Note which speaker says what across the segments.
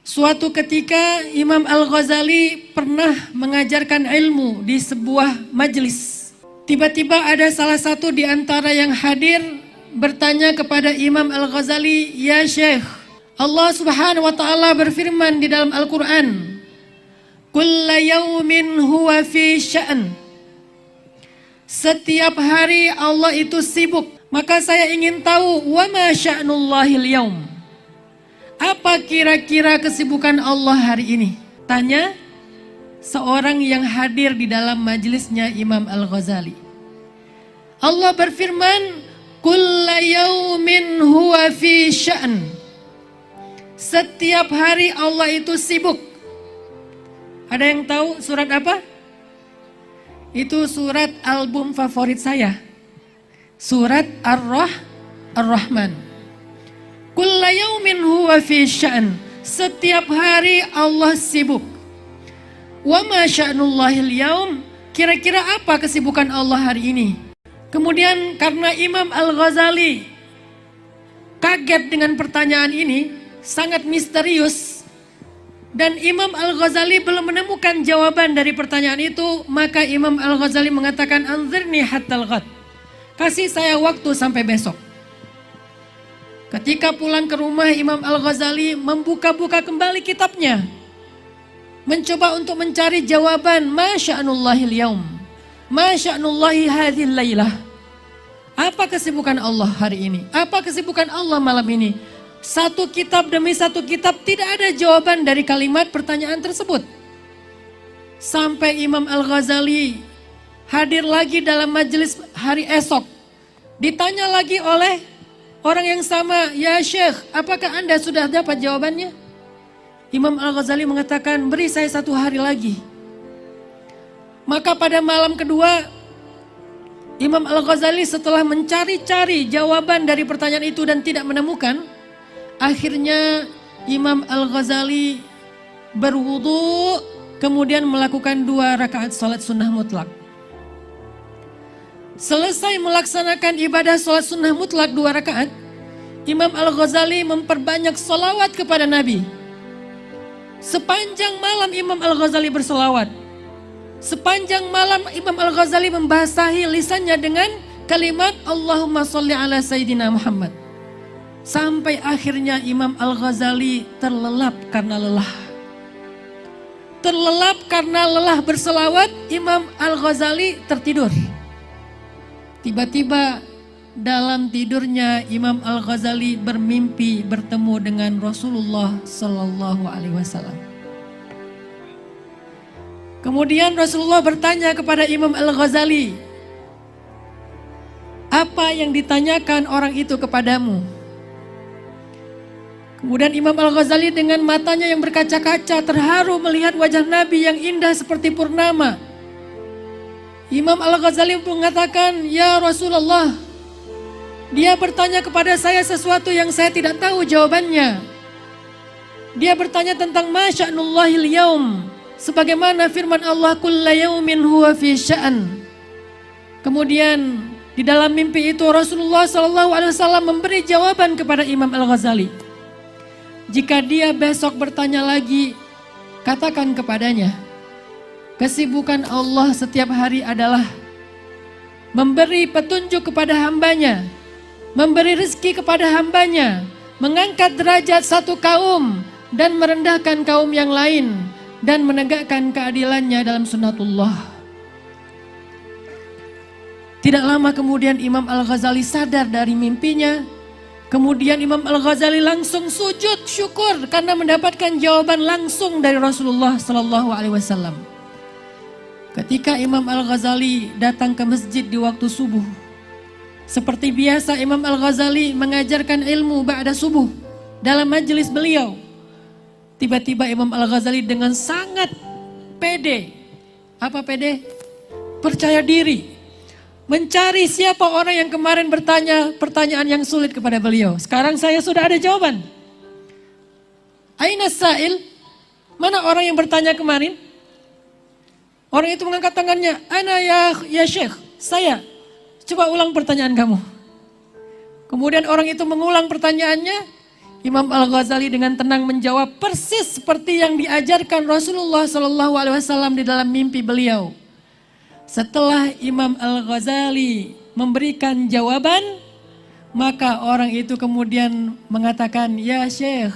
Speaker 1: Suatu ketika Imam Al-Ghazali pernah mengajarkan ilmu di sebuah majelis. Tiba-tiba ada salah satu di antara yang hadir bertanya kepada Imam Al-Ghazali, "Ya Syekh, Allah Subhanahu wa taala berfirman di dalam Al-Qur'an, Kulla yaumin huwa fi sya'n." Setiap hari Allah itu sibuk. Maka saya ingin tahu, wa ma sya'nullahil yaum? Apa kira-kira kesibukan Allah hari ini? Tanya seorang yang hadir di dalam majelisnya Imam Al-Ghazali. Allah berfirman, Kulla yaumin huwa fi sya'n. Setiap hari Allah itu sibuk. Ada yang tahu surat apa? Itu surat album favorit saya. Surat Ar-Rahman. Kulla yaumin huwa fi sya'n. Setiap hari Allah sibuk. Wa ma sya'nullahil yaum? Kira-kira apa kesibukan Allah hari ini? Kemudian karena Imam Al-Ghazali kaget dengan pertanyaan ini, sangat misterius, dan Imam Al-Ghazali belum menemukan jawaban dari pertanyaan itu, maka Imam Al-Ghazali mengatakan, "Anzirni hattal ghad." Kasih saya waktu sampai besok. Ketika pulang ke rumah, Imam Al-Ghazali membuka-buka kembali kitabnya, mencoba untuk mencari jawaban, ma sya'nullahil yaum, ma sya'nullahi hadhil lailah. Apa kesibukan Allah hari ini? Apa kesibukan Allah malam ini? Satu kitab demi satu kitab tidak ada jawaban dari kalimat pertanyaan tersebut. Sampai Imam Al-Ghazali hadir lagi dalam majelis hari esok. Ditanya lagi oleh orang yang sama, "Ya Syekh, apakah Anda sudah dapat jawabannya?" Imam Al-Ghazali mengatakan, "Beri saya 1 hari lagi." Maka pada malam kedua, Imam Al-Ghazali setelah mencari-cari jawaban dari pertanyaan itu dan tidak menemukan, akhirnya Imam Al-Ghazali berwudu, kemudian melakukan 2 rakaat salat sunnah mutlak. Selesai melaksanakan ibadah salat sunnah mutlak 2 rakaat, Imam Al-Ghazali memperbanyak salawat kepada Nabi. Sepanjang malam Imam Al-Ghazali bersalawat. Sepanjang malam Imam Al-Ghazali membasahi lisannya dengan kalimat Allahumma sholli ala Sayyidina Muhammad. Sampai akhirnya Imam Al-Ghazali terlelap karena lelah. Terlelap karena lelah berselawat, Imam Al-Ghazali tertidur. Tiba-tiba dalam tidurnya Imam Al-Ghazali bermimpi bertemu dengan Rasulullah Sallallahu Alaihi Wasallam. Kemudian Rasulullah bertanya kepada Imam Al-Ghazali, "Apa yang ditanyakan orang itu kepadamu?" Kemudian Imam Al-Ghazali dengan matanya yang berkaca-kaca terharu melihat wajah Nabi yang indah seperti purnama. Imam Al-Ghazali mengatakan, "Ya Rasulullah, dia bertanya kepada saya sesuatu yang saya tidak tahu jawabannya. Dia bertanya tentang ma sya'nullahil yaum, sebagaimana firman Allah, kulla yaumin huwa fi sya'an." Kemudian di dalam mimpi itu Rasulullah SAW memberi jawaban kepada Imam Al-Ghazali. Jika dia besok bertanya lagi, katakan kepadanya, kesibukan Allah setiap hari adalah memberi petunjuk kepada hambanya, memberi rezeki kepada hambanya, mengangkat derajat satu kaum dan merendahkan kaum yang lain, dan menegakkan keadilannya dalam sunnatullah. Tidak lama kemudian Imam Al-Ghazali sadar dari mimpinya. Kemudian Imam Al-Ghazali langsung sujud syukur karena mendapatkan jawaban langsung dari Rasulullah Sallallahu Alaihi Wasallam. Ketika Imam Al-Ghazali datang ke masjid di waktu subuh, seperti biasa Imam Al-Ghazali mengajarkan ilmu ba'da subuh dalam majelis beliau. Tiba-tiba Imam Al-Ghazali dengan sangat pede, apa pede? Percaya diri, mencari siapa orang yang kemarin bertanya pertanyaan yang sulit kepada beliau. Sekarang saya sudah ada jawaban. Aina sa'il? Mana orang yang bertanya kemarin? Orang itu mengangkat tangannya. Ana ya Syekh, saya. Coba ulang pertanyaan kamu. Kemudian orang itu mengulang pertanyaannya. Imam Al-Ghazali dengan tenang menjawab persis seperti yang diajarkan Rasulullah SAW di dalam mimpi beliau. Setelah Imam Al-Ghazali memberikan jawaban, maka orang itu kemudian mengatakan, "Ya Syekh,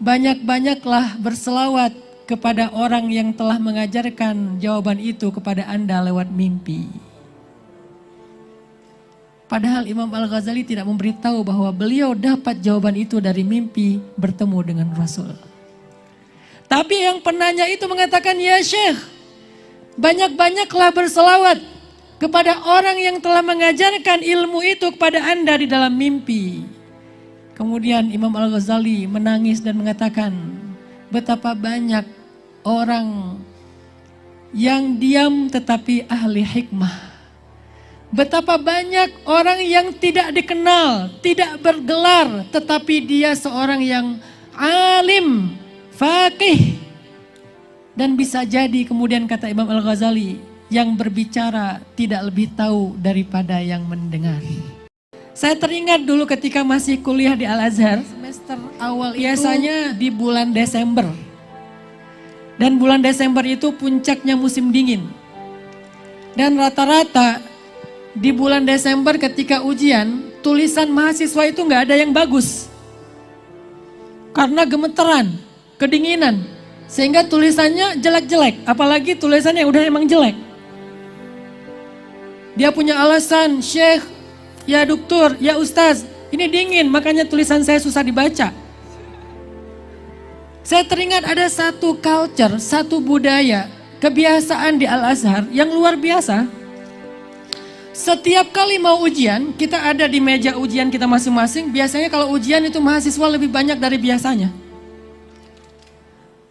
Speaker 1: banyak-banyaklah berselawat kepada orang yang telah mengajarkan jawaban itu kepada Anda lewat mimpi." Padahal Imam Al-Ghazali tidak memberitahu bahwa beliau dapat jawaban itu dari mimpi bertemu dengan Rasul. Tapi yang penanya itu mengatakan, "Ya Syekh, banyak-banyaklah berselawat kepada orang yang telah mengajarkan ilmu itu kepada Anda di dalam mimpi." Kemudian Imam Al-Ghazali menangis dan mengatakan, betapa banyak orang yang diam tetapi ahli hikmah. Betapa banyak orang yang tidak dikenal, tidak bergelar, tetapi dia seorang yang alim, faqih. Dan bisa jadi kemudian kata Imam Al-Ghazali, yang berbicara tidak lebih tahu daripada yang mendengar. Saya teringat dulu ketika masih kuliah di Al-Azhar, semester awal biasanya di bulan Desember. Dan bulan Desember itu puncaknya musim dingin. Dan rata-rata di bulan Desember ketika ujian, tulisan mahasiswa itu nggak ada yang bagus. Karena gemeteran, kedinginan, sehingga tulisannya jelek-jelek, apalagi tulisannya udah emang jelek. Dia punya alasan, "Syekh, ya dokter, ya ustaz, ini dingin makanya tulisan saya susah dibaca." Saya teringat ada satu culture, satu budaya, kebiasaan di Al-Azhar yang luar biasa. Setiap kali mau ujian, kita ada di meja ujian kita masing-masing. Biasanya kalau ujian itu mahasiswa lebih banyak dari biasanya.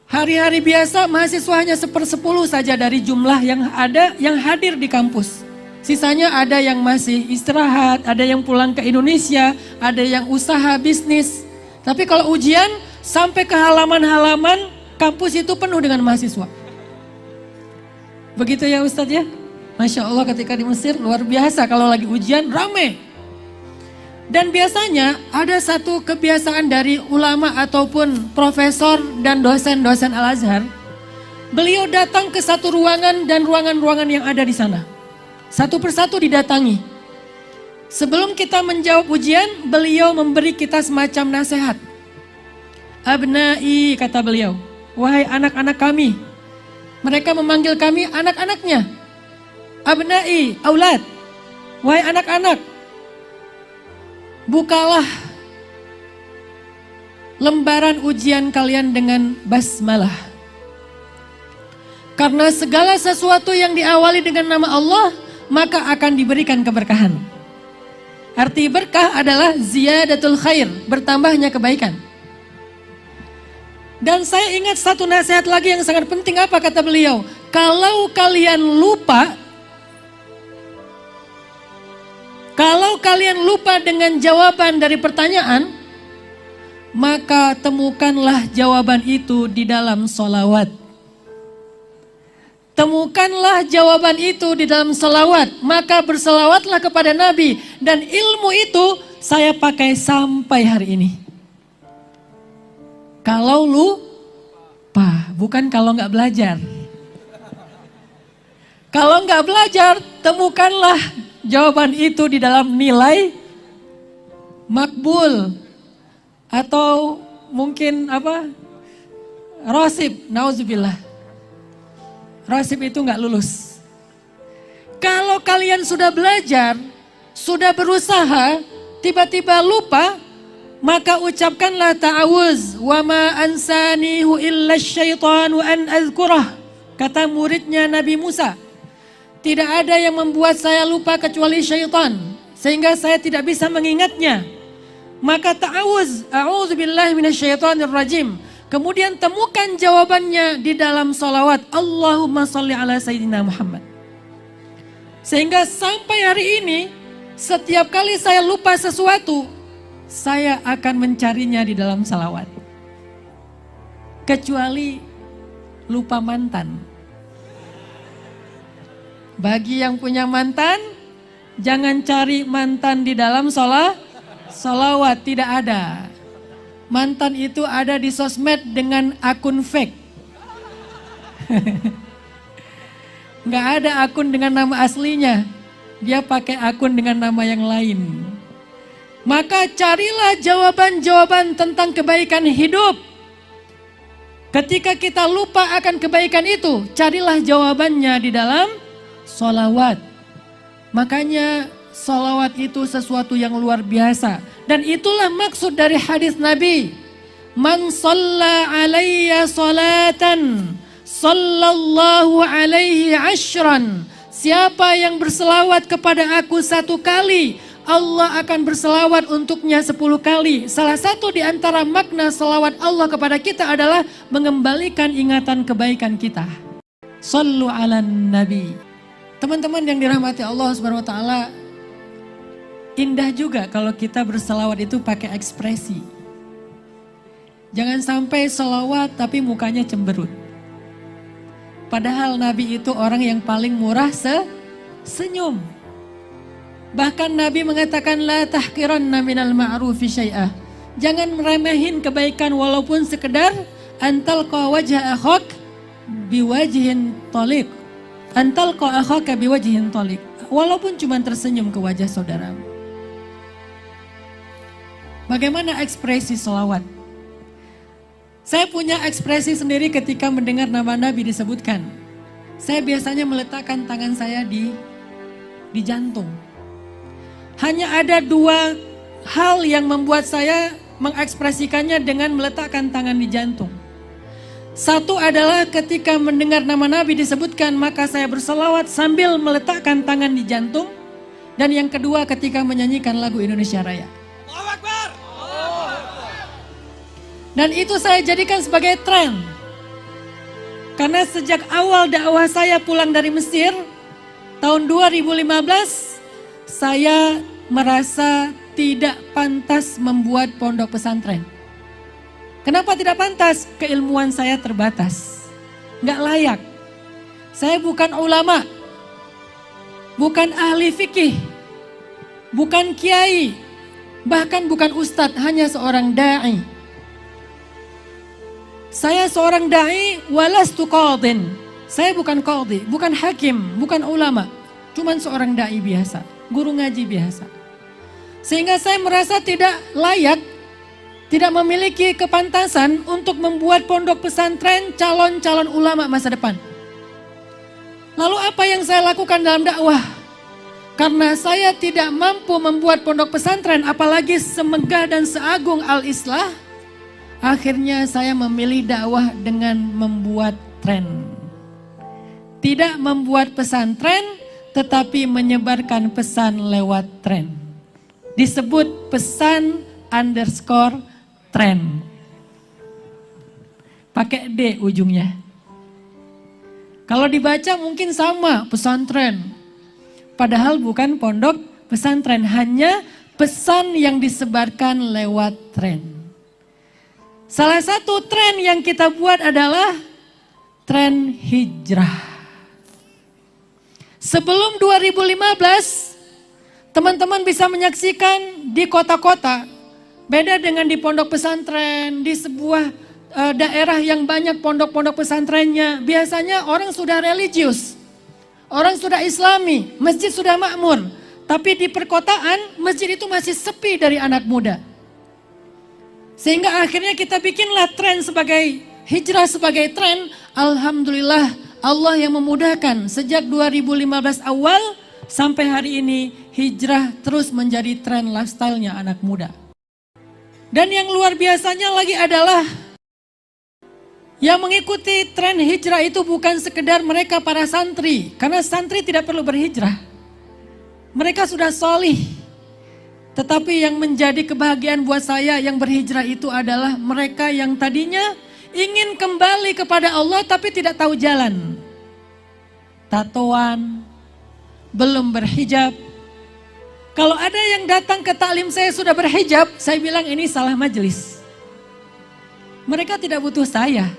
Speaker 1: Hari-hari biasa mahasiswa hanya 1/10 saja dari jumlah yang ada yang hadir di kampus. Sisanya ada yang masih istirahat, ada yang pulang ke Indonesia, ada yang usaha bisnis. Tapi kalau ujian sampai ke halaman-halaman kampus itu penuh dengan mahasiswa. Begitu ya Ustadz ya? Masya Allah ketika di Mesir luar biasa kalau lagi ujian rame. Dan biasanya ada satu kebiasaan dari ulama ataupun profesor dan dosen-dosen Al-Azhar. Beliau datang ke satu ruangan dan ruangan-ruangan yang ada di sana. Satu persatu didatangi. Sebelum kita menjawab ujian, beliau memberi kita semacam nasihat. "Abnai," kata beliau, "wahai anak-anak kami." Mereka memanggil kami anak-anaknya. "Abnai, aulad," wahai anak-anak, bukalah lembaran ujian kalian dengan basmalah. Karena segala sesuatu yang diawali dengan nama Allah, maka akan diberikan keberkahan. Arti berkah adalah ziyadatul khair, bertambahnya kebaikan. Dan saya ingat satu nasihat lagi yang sangat penting, apa kata beliau? Kalau kalian lupa dengan jawaban dari pertanyaan, maka temukanlah jawaban itu di dalam sholawat. Temukanlah jawaban itu di dalam sholawat, maka berselawatlah kepada Nabi. Dan ilmu itu saya pakai sampai hari ini. Kalau lupa, bukan kalau nggak belajar. Kalau nggak belajar, temukanlah jawaban itu di dalam nilai makbul atau mungkin rosib, nauzubillah. Rosib itu nggak lulus. Kalau kalian sudah belajar, sudah berusaha, tiba-tiba lupa, maka ucapkanlah ta'awuz. Wa ma ansanihu illa syaitanu an azkurah. Kata muridnya Nabi Musa. Tidak ada yang membuat saya lupa kecuali syaitan. Sehingga saya tidak bisa mengingatnya. Maka ta'awuz. A'udzubillahi minasyaitonir rajim. Kemudian temukan jawabannya di dalam sholawat. Allahumma sholli ala Sayyidina Muhammad. Sehingga sampai hari ini, setiap kali saya lupa sesuatu, saya akan mencarinya di dalam sholawat. Kecuali lupa mantan. Bagi yang punya mantan, jangan cari mantan di dalam sholawat, tidak ada. mantan itu ada di sosmed dengan akun fake. Nggak ada akun dengan nama aslinya. Dia pakai akun dengan nama yang lain. Maka carilah jawaban-jawaban tentang kebaikan hidup. Ketika kita lupa akan kebaikan itu, carilah jawabannya di dalam sholawat. Makanya sholawat itu sesuatu yang luar biasa. Dan itulah maksud dari hadis Nabi. Man shalla alayya salatan, sallallahu alaihi ashran. Siapa yang berselawat kepada aku 1 kali, Allah akan berselawat untuknya 10 kali. Salah satu di antara makna selawat Allah kepada kita adalah mengembalikan ingatan kebaikan kita. Shallu ala nabi. Teman-teman yang dirahmati Allah Subhanahu wa taala, indah juga kalau kita berselawat itu pakai ekspresi. Jangan sampai selawat tapi mukanya cemberut. Padahal Nabi itu orang yang paling murah senyum. Bahkan Nabi mengatakan la tahqiranna minal ma'rufi syai'ah. Jangan meremehin kebaikan walaupun sekedar antalqa wajha akhak biwajhin taliq. Antalqa akhaka biwajhin taliq. Walaupun cuma tersenyum ke wajah saudara. Bagaimana ekspresi selawat? Saya punya ekspresi sendiri ketika mendengar nama Nabi disebutkan. Saya biasanya meletakkan tangan saya di jantung. Hanya ada 2 hal yang membuat saya mengekspresikannya dengan meletakkan tangan di jantung. Satu adalah ketika mendengar nama Nabi disebutkan, maka saya berselawat sambil meletakkan tangan di jantung. Dan yang kedua ketika menyanyikan lagu Indonesia Raya. Allahu Akbar. Dan itu saya jadikan sebagai tren. Karena sejak awal dakwah saya pulang dari Mesir, tahun 2015, saya merasa tidak pantas membuat pondok pesantren. Kenapa tidak pantas? Keilmuan saya terbatas. Nggak layak. Saya bukan ulama. Bukan ahli fikih. Bukan kiai. Bahkan bukan ustadz, hanya seorang da'i. Saya seorang da'i walastu qadhin. Saya bukan qadhi, bukan hakim, bukan ulama. Cuman seorang da'i biasa, guru ngaji biasa. Sehingga saya merasa tidak layak, tidak memiliki kepantasan untuk membuat pondok pesantren calon-calon ulama masa depan. Lalu apa yang saya lakukan dalam dakwah? Karena saya tidak mampu membuat pondok pesantren, apalagi semegah dan seagung Al-Islah, akhirnya saya memilih dakwah dengan membuat tren. Tidak membuat pesantren, tetapi menyebarkan pesan lewat tren. Disebut pesan _tren. Pakai D ujungnya. Kalau dibaca mungkin sama, pesantren. Padahal bukan pondok pesantren, hanya pesan yang disebarkan lewat tren. Salah satu tren yang kita buat adalah tren hijrah. Sebelum 2015, teman-teman bisa menyaksikan di kota-kota, beda dengan di pondok pesantren, di sebuah daerah yang banyak pondok-pondok pesantrennya. Biasanya orang sudah religius, orang sudah islami, masjid sudah makmur. Tapi di perkotaan, masjid itu masih sepi dari anak muda. Sehingga akhirnya kita bikinlah tren sebagai hijrah sebagai tren. Alhamdulillah Allah yang memudahkan. Sejak 2015 awal sampai hari ini hijrah terus menjadi tren lifestyle-nya anak muda. Dan yang luar biasanya lagi adalah yang mengikuti tren hijrah itu bukan sekedar mereka para santri. Karena santri tidak perlu berhijrah. Mereka sudah solih. Tetapi yang menjadi kebahagiaan buat saya yang berhijrah itu adalah mereka yang tadinya ingin kembali kepada Allah tapi tidak tahu jalan. Tatoan, belum berhijab. Kalau ada yang datang ke taklim saya sudah berhijab, saya bilang ini salah majelis. Mereka tidak butuh saya.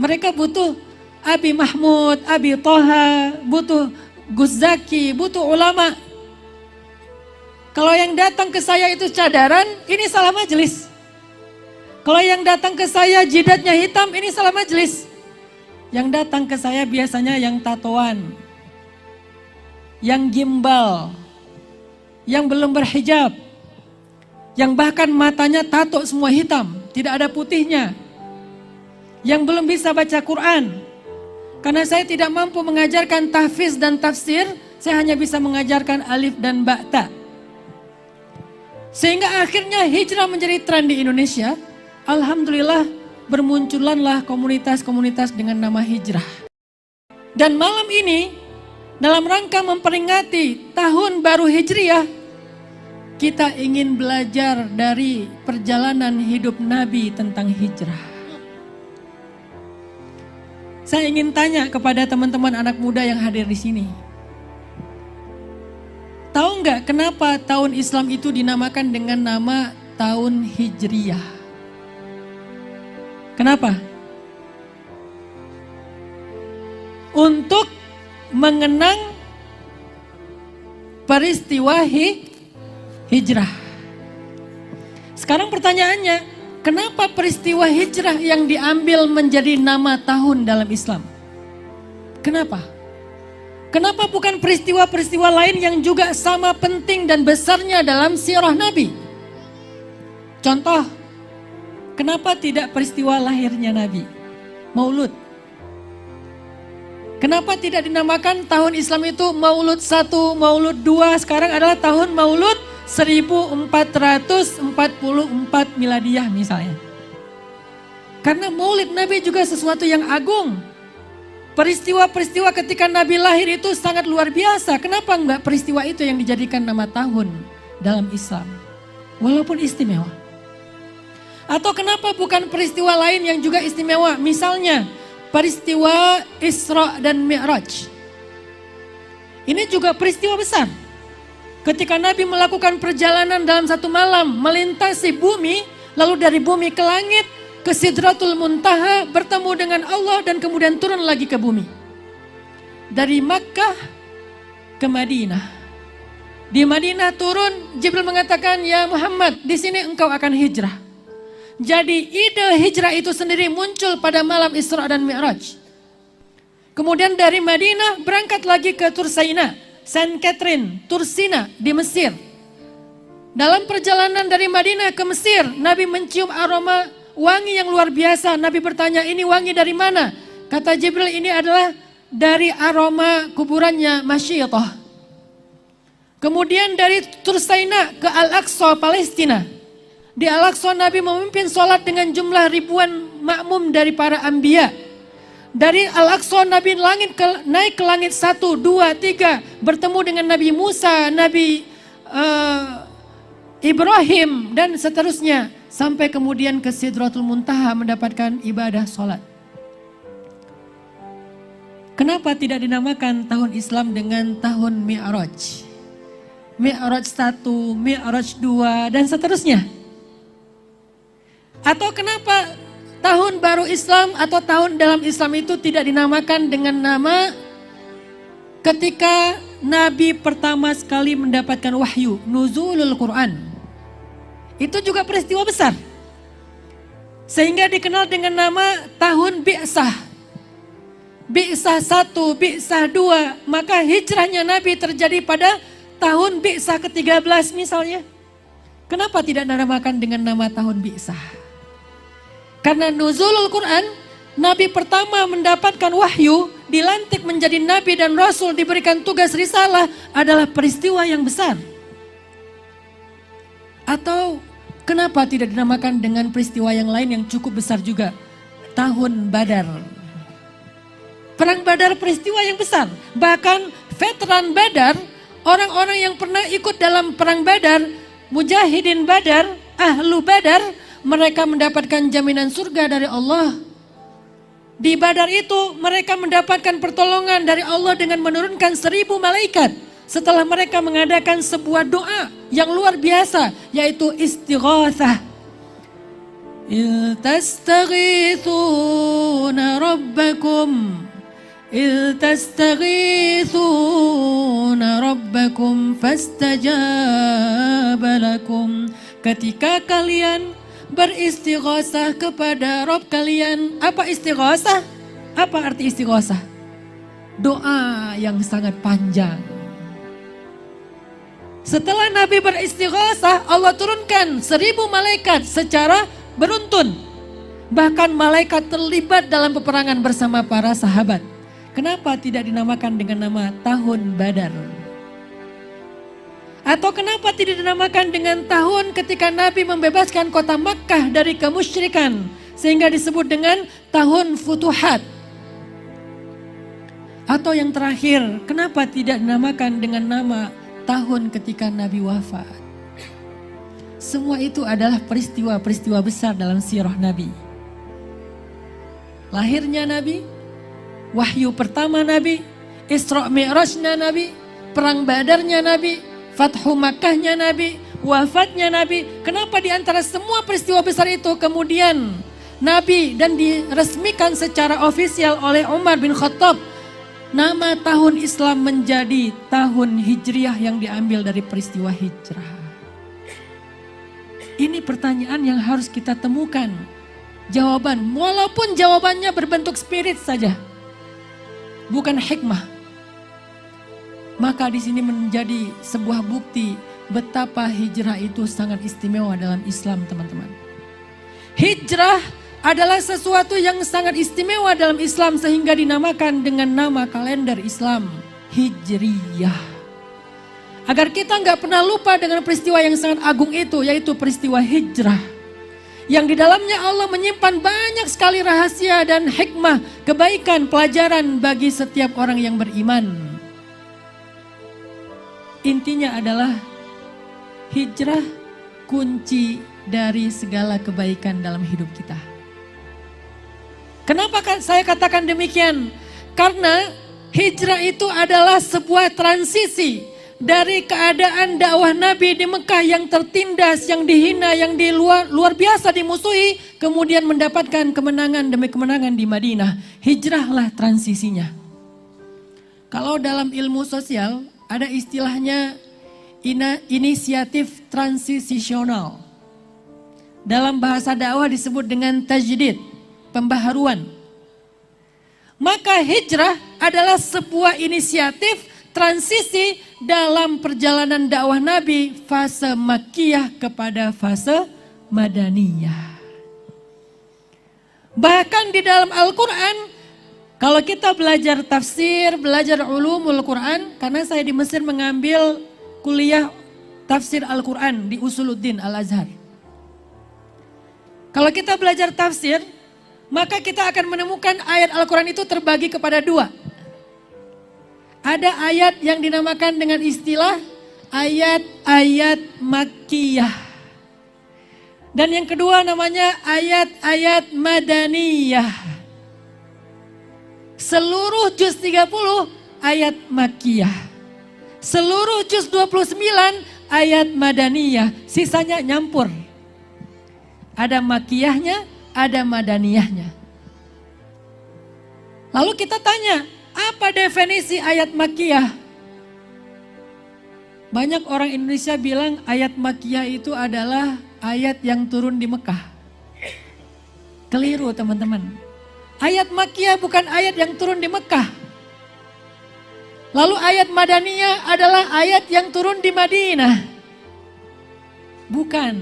Speaker 1: Mereka butuh Abi Mahmud, Abi Toha, butuh Gus Zaki, butuh ulama. Kalau yang datang ke saya itu cadaran, ini salah majelis. Kalau yang datang ke saya jidatnya hitam, ini salah majelis. Yang datang ke saya biasanya yang tatoan, yang gimbal, yang belum berhijab, yang bahkan matanya tato semua hitam, tidak ada putihnya, yang belum bisa baca Quran. Karena saya tidak mampu mengajarkan tahfiz dan tafsir, saya hanya bisa mengajarkan alif dan ba ta. Sehingga akhirnya hijrah menjadi tren di Indonesia. Alhamdulillah bermunculanlah komunitas-komunitas dengan nama hijrah. Dan malam ini dalam rangka memperingati tahun baru Hijriah, kita ingin belajar dari perjalanan hidup Nabi tentang hijrah. Saya ingin tanya kepada teman-teman anak muda yang hadir di sini. Tahu nggak kenapa tahun Islam itu dinamakan dengan nama tahun Hijriah? Kenapa? Untuk mengenang peristiwa hijrah. Sekarang pertanyaannya, kenapa peristiwa hijrah yang diambil menjadi nama tahun dalam Islam? Kenapa? Kenapa bukan peristiwa-peristiwa lain yang juga sama penting dan besarnya dalam sirah Nabi? Contoh, kenapa tidak peristiwa lahirnya Nabi? Maulud. Kenapa tidak dinamakan tahun Islam itu Maulud 1, Maulud 2, sekarang adalah tahun Maulud 1444 miladiyah misalnya. Karena Maulid Nabi juga sesuatu yang agung. Peristiwa-peristiwa ketika Nabi lahir itu sangat luar biasa. Kenapa enggak peristiwa itu yang dijadikan nama tahun dalam Islam? Walaupun istimewa. Atau kenapa bukan peristiwa lain yang juga istimewa? Misalnya peristiwa Isra dan Mi'raj. Ini juga peristiwa besar. Ketika Nabi melakukan perjalanan dalam satu malam, melintasi bumi, lalu dari bumi ke langit, ke Sidratul Muntaha, bertemu dengan Allah dan kemudian turun lagi ke bumi. Dari Makkah ke Madinah. Di Madinah turun, Jibril mengatakan, "Ya Muhammad, di sini engkau akan hijrah." Jadi ide hijrah itu sendiri muncul pada malam Isra dan Mi'raj. Kemudian dari Madinah berangkat lagi ke Tursaina, Saint Catherine, Tursina di Mesir. Dalam perjalanan dari Madinah ke Mesir, Nabi mencium aroma wangi yang luar biasa. Nabi bertanya, "Ini wangi dari mana?" Kata Jibril, "Ini adalah dari aroma kuburannya Masyiatah." Kemudian dari Tursaina ke Al-Aqsa, Palestina. Di Al-Aqsa Nabi memimpin sholat dengan jumlah ribuan makmum dari para anbiya. Dari Al-Aqsa Nabi naik ke langit 1, 2, 3. Bertemu dengan Nabi Musa, Nabi Ibrahim dan seterusnya. Sampai kemudian ke Sidratul Muntaha mendapatkan ibadah sholat. Kenapa tidak dinamakan tahun Islam dengan tahun Mi'raj? Mi'raj 1, Mi'raj 2 dan seterusnya. Atau kenapa tahun baru Islam atau tahun dalam Islam itu tidak dinamakan dengan nama ketika Nabi pertama sekali mendapatkan wahyu, nuzulul Quran. Itu juga peristiwa besar. Sehingga dikenal dengan nama tahun Bi'sah. Bi'sah 1, Bi'sah 2. Maka hijrahnya Nabi terjadi pada tahun Bi'sah ke-13 misalnya. Kenapa tidak dinamakan dengan nama tahun Bi'sah? Karena nuzulul Quran, Nabi pertama mendapatkan wahyu, dilantik menjadi Nabi dan Rasul, diberikan tugas risalah adalah peristiwa yang besar. Atau kenapa tidak dinamakan dengan peristiwa yang lain yang cukup besar juga? Tahun Badar. Perang Badar peristiwa yang besar. Bahkan veteran Badar, orang-orang yang pernah ikut dalam perang Badar, mujahidin Badar, ahlu Badar, mereka mendapatkan jaminan surga dari Allah. Di Badar itu mereka mendapatkan pertolongan dari Allah dengan menurunkan 1000 malaikat. Setelah mereka mengadakan sebuah doa yang luar biasa, yaitu istighatsah. Il tastaghithuna rabbakum, il tastaghithuna rabbakum fastajaba lakum. Ketika kalian beristighosah kepada Rob kalian. Apa istighosah? Apa arti istighosah? Doa yang sangat panjang. Setelah Nabi beristighosah, Allah turunkan 1000 malaikat secara beruntun. Bahkan malaikat terlibat dalam peperangan bersama para sahabat. Kenapa tidak dinamakan dengan nama tahun Badar? Atau kenapa tidak dinamakan dengan tahun ketika Nabi membebaskan kota Makkah dari kemusyrikan, sehingga disebut dengan tahun Futuhat? Atau yang terakhir, kenapa tidak dinamakan dengan nama tahun ketika Nabi wafat? Semua itu adalah peristiwa-peristiwa besar dalam sirah Nabi. Lahirnya Nabi, wahyu pertama Nabi, Isra Mi'rajnya Nabi, perang Badarnya Nabi, Fathu Makkahnya Nabi, wafatnya Nabi. Kenapa di antara semua peristiwa besar itu kemudian Nabi dan diresmikan secara ofisial oleh Umar bin Khattab, nama tahun Islam menjadi tahun Hijriah yang diambil dari peristiwa hijrah? Ini pertanyaan yang harus kita temukan jawaban, walaupun jawabannya berbentuk spirit saja, bukan hikmah. Maka di sini menjadi sebuah bukti betapa hijrah itu sangat istimewa dalam Islam, teman-teman. Hijrah adalah sesuatu yang sangat istimewa dalam Islam sehingga dinamakan dengan nama kalender Islam, Hijriyah. Agar kita nggak pernah lupa dengan peristiwa yang sangat agung itu, yaitu peristiwa hijrah. Yang di dalamnya Allah menyimpan banyak sekali rahasia dan hikmah, kebaikan, pelajaran bagi setiap orang yang beriman. Intinya adalah hijrah kunci dari segala kebaikan dalam hidup kita. Kenapa saya katakan demikian? Karena hijrah itu adalah sebuah transisi dari keadaan dakwah Nabi di Mekah yang tertindas, yang dihina, yang luar biasa dimusuhi, kemudian mendapatkan kemenangan demi kemenangan di Madinah. Hijrahlah transisinya. Kalau dalam ilmu sosial ada istilahnya inisiatif transisional. Dalam bahasa dakwah disebut dengan tajdid, pembaharuan. Maka hijrah adalah sebuah inisiatif transisi dalam perjalanan dakwah Nabi fase Makkiyah kepada fase Madaniyah. Bahkan di dalam Al-Quran, kalau kita belajar tafsir, belajar ulumul Quran, karena saya di Mesir mengambil kuliah tafsir Al-Quran di Usuluddin Al-Azhar. Kalau kita belajar tafsir, maka kita akan menemukan ayat Al-Quran itu terbagi kepada dua. Ada ayat yang dinamakan dengan istilah ayat-ayat Makkiyah. Dan yang kedua namanya ayat-ayat Madaniyah. Seluruh juz 30 ayat Makkiyah. Seluruh juz 29 ayat Madaniyah. Sisanya nyampur. Ada Makkiyahnya, ada Madaniyahnya. Lalu kita tanya, apa definisi ayat Makkiyah? Banyak orang Indonesia bilang ayat Makkiyah itu adalah ayat yang turun di Mekah. Keliru, teman-teman. Ayat Makkiyah bukan ayat yang turun di Mekah. Lalu ayat Madaniyah adalah ayat yang turun di Madinah. Bukan.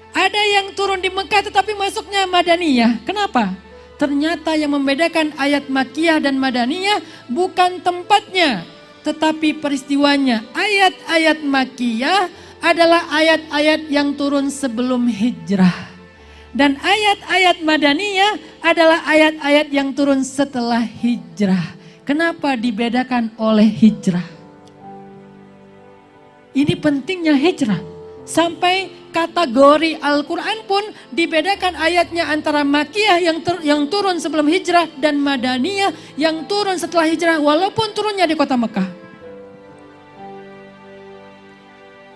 Speaker 1: Ada yang turun di Mekah tetapi masuknya Madaniyah. Kenapa? Ternyata yang membedakan ayat Makkiyah dan Madaniyah bukan tempatnya, tetapi peristiwanya. Ayat-ayat Makkiyah adalah ayat-ayat yang turun sebelum hijrah. Dan ayat-ayat Madaniyah adalah ayat-ayat yang turun setelah hijrah. Kenapa dibedakan oleh hijrah? Ini pentingnya hijrah. Sampai kategori Al-Quran pun dibedakan ayatnya antara Makkiyah yang turun sebelum hijrah dan Madaniyah yang turun setelah hijrah walaupun turunnya di kota Mekah.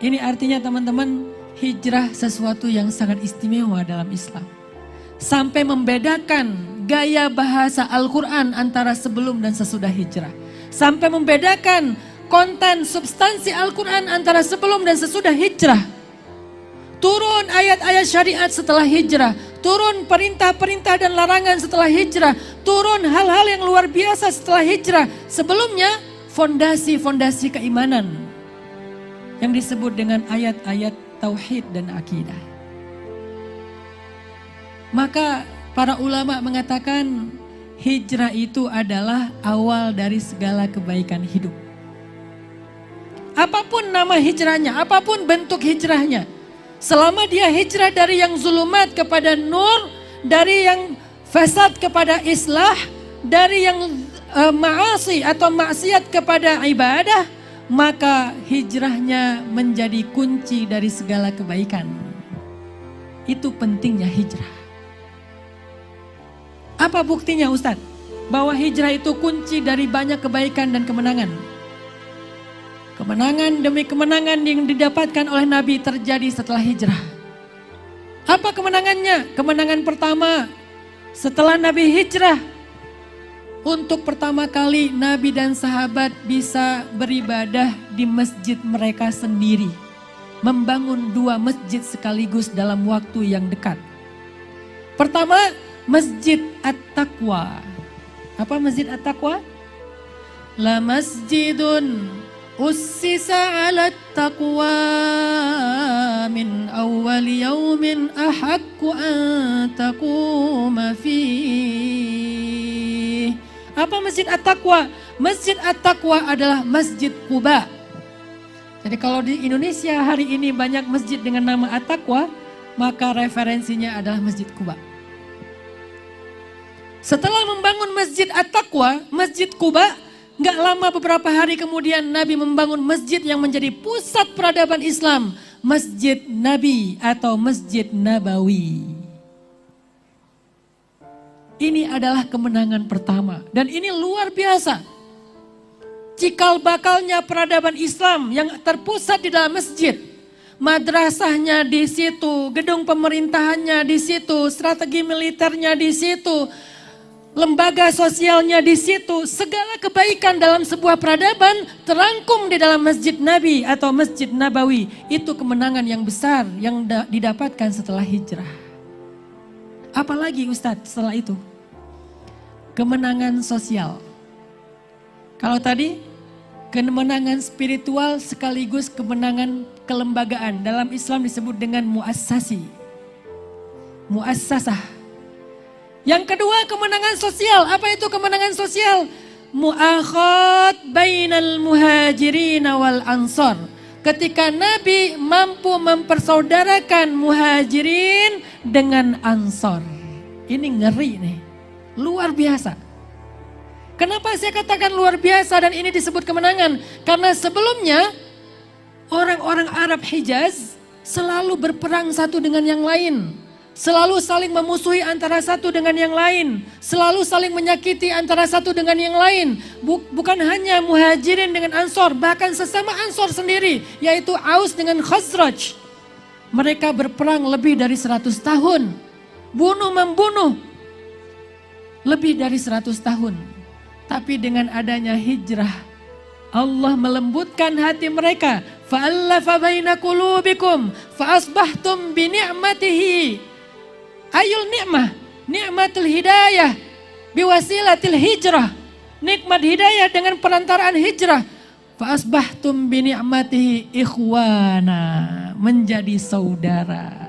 Speaker 1: Ini artinya teman-teman, hijrah sesuatu yang sangat istimewa dalam Islam. Sampai membedakan gaya bahasa Al-Quran antara sebelum dan sesudah hijrah. Sampai membedakan konten substansi Al-Quran antara sebelum dan sesudah hijrah. Turun ayat-ayat syariat setelah hijrah. Turun perintah-perintah dan larangan setelah hijrah. Turun hal-hal yang luar biasa setelah hijrah. Sebelumnya fondasi-fondasi keimanan yang disebut dengan ayat-ayat tauhid dan akidah. Maka para ulama mengatakan hijrah itu adalah awal dari segala kebaikan hidup. Apapun nama hijrahnya, apapun bentuk hijrahnya, selama dia hijrah dari yang zulumat kepada nur, dari yang fasad kepada islah, dari yang ma'asi atau maksiat kepada ibadah, maka hijrahnya menjadi kunci dari segala kebaikan. Itu pentingnya hijrah. Apa buktinya Ustadz? Bahwa hijrah itu kunci dari banyak kebaikan dan kemenangan. Kemenangan demi kemenangan yang didapatkan oleh Nabi terjadi setelah hijrah. Apa kemenangannya? Kemenangan pertama, setelah Nabi hijrah, untuk pertama kali Nabi dan sahabat bisa beribadah di masjid mereka sendiri. Membangun 2 masjid sekaligus dalam waktu yang dekat. Pertama, Masjid At-Taqwa. Apa Masjid At-Taqwa? La masjidun ussisa ala taqwa min awwal yawmin ahaqqu an taquma fihi. Apa Masjid At-Taqwa? Masjid At-Taqwa adalah Masjid Quba. Jadi kalau di Indonesia hari ini banyak masjid dengan nama At-Taqwa, maka referensinya adalah Masjid Quba. Setelah membangun Masjid At-Taqwa, Masjid Quba, gak lama beberapa hari kemudian Nabi membangun masjid yang menjadi pusat peradaban Islam. Masjid Nabi atau Masjid Nabawi. Ini adalah kemenangan pertama dan ini luar biasa. Cikal bakalnya peradaban Islam yang terpusat di dalam masjid. Madrasahnya di situ, gedung pemerintahannya di situ, strategi militernya di situ, lembaga sosialnya di situ, segala kebaikan dalam sebuah peradaban terangkum di dalam Masjid Nabi atau Masjid Nabawi. Itu kemenangan yang besar yang didapatkan setelah hijrah. Apalagi Ustadz setelah itu? Kemenangan sosial. Kalau tadi kemenangan spiritual sekaligus kemenangan kelembagaan. Dalam Islam disebut dengan muassasi. Muassasah. Yang kedua kemenangan sosial. Apa itu kemenangan sosial? Mu'akhat bainal muhajirin wal ansor. Ketika Nabi mampu mempersaudarakan muhajirin dengan ansor. Ini ngeri nih. Luar biasa. Kenapa saya katakan luar biasa dan ini disebut kemenangan? Karena sebelumnya orang-orang Arab Hijaz selalu berperang satu dengan yang lain. Selalu saling memusuhi antara satu dengan yang lain. Selalu saling menyakiti antara satu dengan yang lain. Bukan hanya muhajirin dengan ansor, bahkan sesama ansor sendiri, yaitu Aus dengan Khazraj. Mereka berperang lebih dari 100 tahun. Bunuh-membunuh lebih dari 100 tahun. Tapi dengan adanya hijrah, Allah melembutkan hati mereka. Fa'allafa baina qulubikum fa'asbahtum bi ni'matihi. Ayul ni'mah, ni'matul hidayah, biwasilatil hijrah. Nikmat hidayah dengan perantaraan hijrah. Fa'asbahtum bi ni'matihi ikhwana, menjadi saudara.